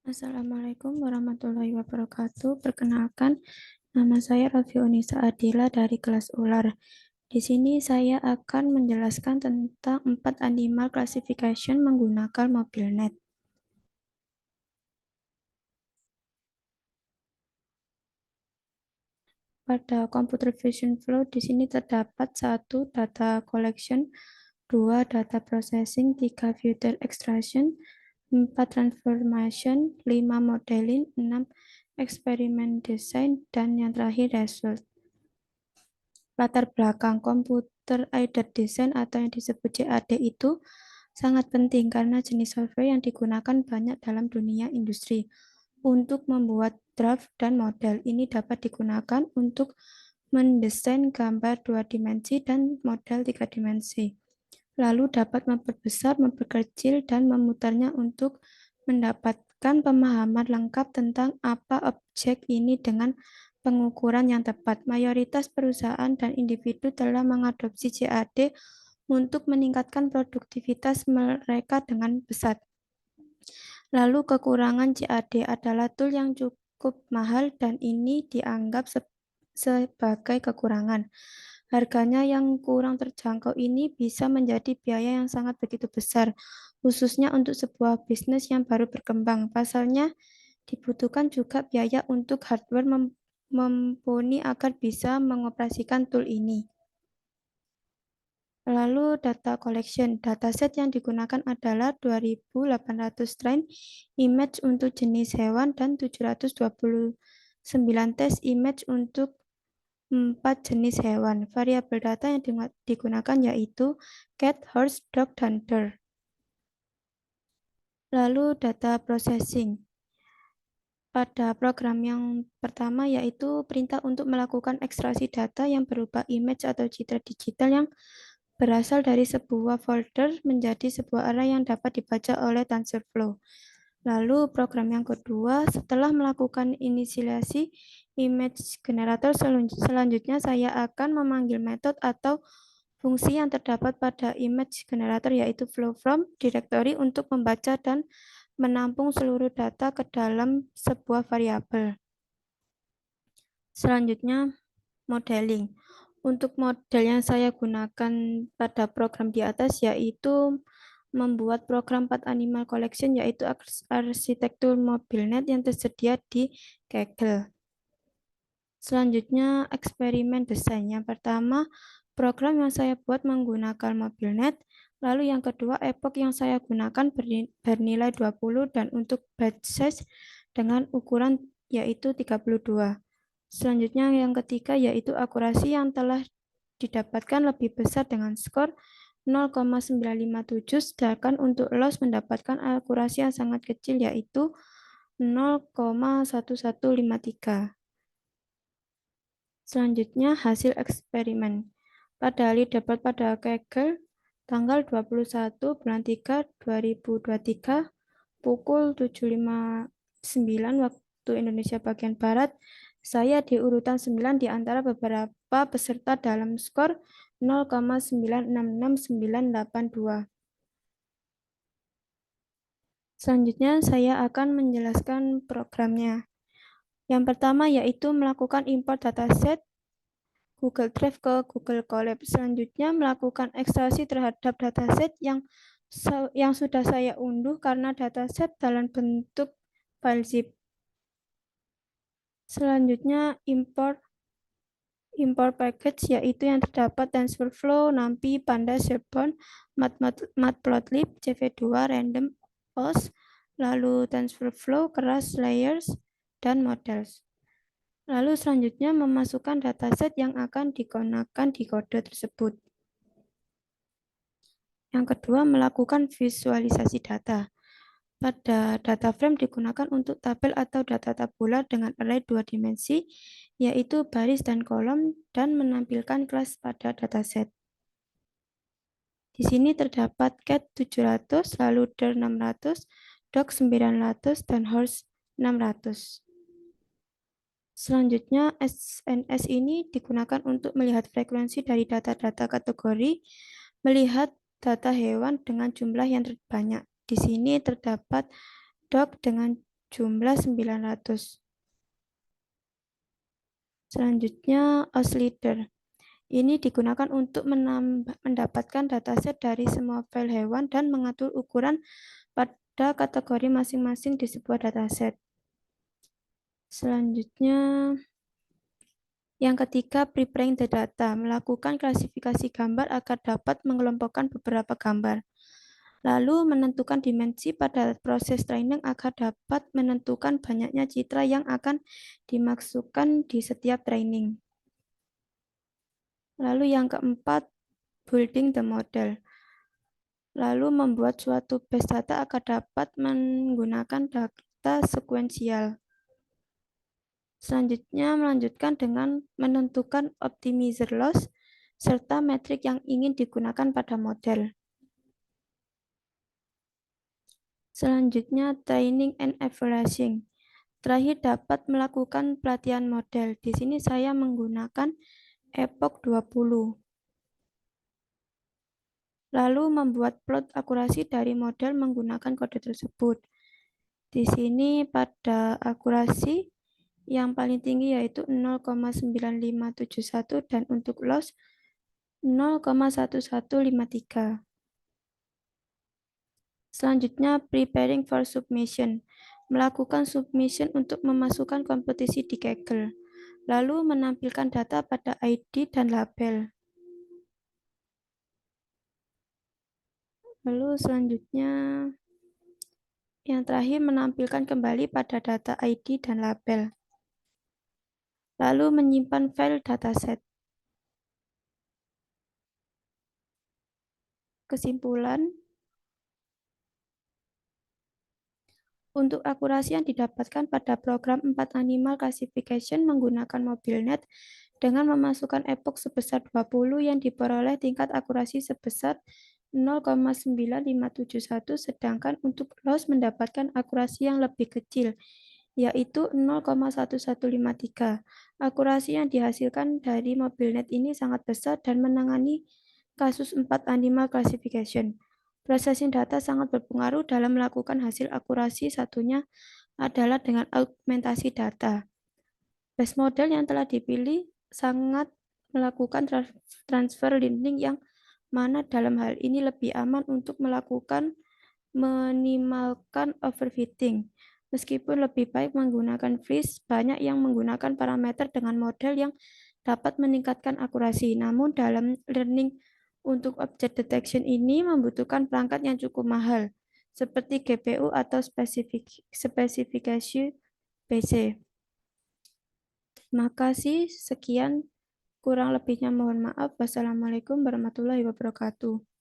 Assalamualaikum warahmatullahi wabarakatuh. Perkenalkan, nama saya Raffi Unisa Adila dari kelas Ular. Di sini saya akan menjelaskan tentang 4 animal classification menggunakan MobileNet. Pada computer vision flow di sini terdapat 1 data collection, 2 data processing, 3 filter extraction, 4 transformation, 5 modeling, 6 experiment design, dan yang terakhir result. Latar belakang komputer aided design atau yang disebut CAD itu sangat penting karena jenis software yang digunakan banyak dalam dunia industri. Untuk membuat draft dan model ini dapat digunakan untuk mendesain gambar 2 dimensi dan model 3 dimensi. Lalu dapat memperbesar, memperkecil, dan memutarnya untuk mendapatkan pemahaman lengkap tentang apa objek ini dengan pengukuran yang tepat. Mayoritas perusahaan dan individu telah mengadopsi CAD untuk meningkatkan produktivitas mereka dengan pesat. Lalu kekurangan CAD adalah tool yang cukup mahal dan ini dianggap sebagai kekurangan. Harganya yang kurang terjangkau ini bisa menjadi biaya yang sangat begitu besar, khususnya untuk sebuah bisnis yang baru berkembang. Pasalnya, dibutuhkan juga biaya untuk hardware mumpuni agar bisa mengoperasikan tool ini. Lalu data collection, dataset yang digunakan adalah 2.800 strain image untuk jenis hewan dan 729 test image untuk 4 jenis hewan. Variabel data yang digunakan yaitu cat, horse, dog, dan deer. Lalu data processing. Pada program yang pertama yaitu perintah untuk melakukan ekstraksi data yang berupa image atau citra digital yang berasal dari sebuah folder menjadi sebuah array yang dapat dibaca oleh TensorFlow. Lalu program yang kedua, setelah melakukan inisialisasi image generator, selanjutnya saya akan memanggil metode atau fungsi yang terdapat pada image generator yaitu flow from directory untuk membaca dan menampung seluruh data ke dalam sebuah variabel. Selanjutnya, modeling. Untuk model yang saya gunakan pada program di atas yaitu membuat program 4 animal collection yaitu arsitektur MobileNet yang tersedia di Kaggle. Selanjutnya eksperimen desain. Yang pertama, program yang saya buat menggunakan MobileNet. Lalu yang kedua, epoch yang saya gunakan bernilai 20 dan untuk batch size dengan ukuran yaitu 32. Selanjutnya yang ketiga yaitu akurasi yang telah didapatkan lebih besar dengan skor 0,957 sedangkan untuk loss mendapatkan akurasi yang sangat kecil yaitu 0,1153. Selanjutnya hasil eksperimen. Pada dapat pada Kaggle tanggal 21 bulan 3 2023 pukul 7.59 waktu Indonesia bagian Barat. Saya di urutan 9 di antara beberapa peserta dalam skor 0,966982. Selanjutnya saya akan menjelaskan programnya. Yang pertama yaitu melakukan import dataset Google Drive ke Google Colab. Selanjutnya melakukan ekstraksi terhadap dataset yang sudah saya unduh karena dataset dalam bentuk file zip. Selanjutnya import package yaitu yang terdapat TensorFlow, NumPy, Pandas, Serbon, Matplotlib, CV2, Random, OS, lalu TensorFlow, Keras, Layers, dan Models. Lalu selanjutnya memasukkan dataset yang akan digunakan di kode tersebut. Yang kedua, melakukan visualisasi data. Pada data frame digunakan untuk tabel atau data tabular dengan array 2 dimensi, yaitu baris dan kolom, dan menampilkan kelas pada dataset. Di sini terdapat cat 700, lalu deer 600, dog 900, dan horse 600. Selanjutnya, SNS ini digunakan untuk melihat frekuensi dari data-data kategori, melihat data hewan dengan jumlah yang terbanyak. Di sini terdapat dog dengan berjumlah 900. Selanjutnya, Osleader. Ini digunakan untuk mendapatkan dataset dari semua file hewan dan mengatur ukuran pada kategori masing-masing di sebuah dataset. Selanjutnya, yang ketiga, preparing the data, melakukan klasifikasi gambar agar dapat mengelompokkan beberapa gambar. Lalu menentukan dimensi pada proses training agar dapat menentukan banyaknya citra yang akan dimasukkan di setiap training. Lalu yang keempat, building the model. Lalu membuat suatu base data agar dapat menggunakan data sekuensial. Selanjutnya melanjutkan dengan menentukan optimizer loss serta metrik yang ingin digunakan pada model. Selanjutnya training and evaluation. Terakhir dapat melakukan pelatihan model. Di sini saya menggunakan Epoch 20. Lalu membuat plot akurasi dari model menggunakan kode tersebut. Di sini pada akurasi yang paling tinggi yaitu 0,9571 dan untuk loss 0,1153. Selanjutnya preparing for submission. Melakukan submission untuk memasukkan kompetisi di Kaggle. Lalu menampilkan data pada ID dan label. Lalu selanjutnya yang terakhir menampilkan kembali pada data ID dan label. Lalu menyimpan file dataset. Kesimpulan, untuk akurasi yang didapatkan pada program 4 animal classification menggunakan MobileNet dengan memasukkan epoch sebesar 20 yang diperoleh tingkat akurasi sebesar 0,9571, sedangkan untuk loss mendapatkan akurasi yang lebih kecil, yaitu 0,1153. Akurasi yang dihasilkan dari MobileNet ini sangat besar dan menangani kasus 4 animal classification. Processing data sangat berpengaruh dalam melakukan hasil akurasi. Satunya adalah dengan augmentasi data. Base model yang telah dipilih sangat melakukan transfer learning yang mana dalam hal ini lebih aman untuk melakukan minimalkan overfitting. Meskipun lebih baik menggunakan freeze, banyak yang menggunakan parameter dengan model yang dapat meningkatkan akurasi. Namun dalam learning untuk object detection ini membutuhkan perangkat yang cukup mahal, seperti GPU atau spesifikasi PC. Terima kasih, sekian. Kurang lebihnya mohon maaf. Wassalamualaikum warahmatullahi wabarakatuh.